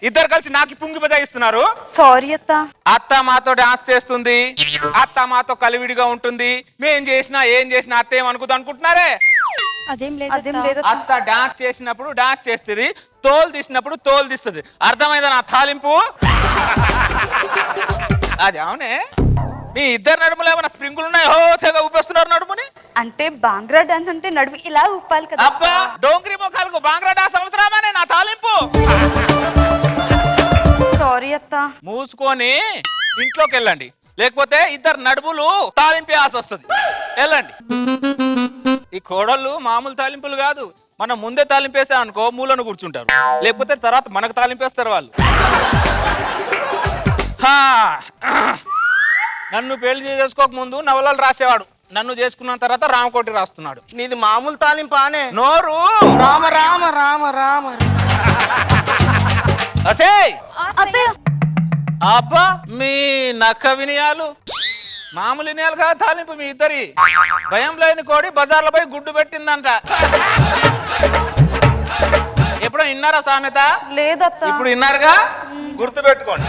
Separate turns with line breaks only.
ఇద్దరు కలిసి నాకు పుంగి బజాయిస్తున్నారు.
సారీ అత్త.
అత్త మాతో డాన్స్ చేస్తుంది, అత్త మాతో కలివిడిగా ఉంటుంది. మేం చేసినా ఏం చేసినా అత్త ఏమనుకుంది అనుకుంటున్నారే?
అదేం లేదు.
అత్త డాన్స్ చేసినప్పుడు డాన్స్ చేస్తుంది, తోలు తీసినప్పుడు తోలు తీస్తుంది. అర్థమైందా నా తాలింపు? అది అవునే. మీ ఇద్దరు నడుములు ఏమైనా స్ప్రింగులు ఉన్నాయి? హో తెగ ఊపేస్తున్నారు నడుముని.
అంటే బాంగ్రా డాన్స్ అంటే నడుము ఇలా ఊపాలి కదా.
అబ్బా డోంగ్రీ మొఖాలకు బాంగ్రా డాన్స్ అవసరమానే నా తాలింపు?
సారీ అత్త.
మూసుకొని ఇంట్లోకి వెళ్ళండి, లేకపోతే ఇద్దరు నడుములు తాలింపే ఆశ వస్తుంది. వెళ్ళండి. ఈ కోడళ్ళు మామూలు తాలింపులు కాదు. మనం ముందే తాలింపేసా అనుకో మూలను కూర్చుంటారు, లేకపోతే తర్వాత మనకు తాలింపేస్తారు వాళ్ళు. నన్ను పెళ్లి చేసుకోక ముందు నవలలు రాసేవాడు, నన్ను చేసుకున్న తర్వాత రామకోటి రాస్తున్నాడు.
నీది మామూలు తాలింపానే?
నోరు
రామ రామ రామ రామ.
అబ్బా మీ నక్క వినయాలు మామూలు వినయాలు కాదు తాలింపు మీ ఇద్దరి. భయం లేని కోడి బజార్లో పోయి గుడ్డు పెట్టిందంట. ఎప్పుడో విన్నారా సామెత?
లేదత్త.
ఇప్పుడు విన్నారుగా, గుర్తు పెట్టుకోండి.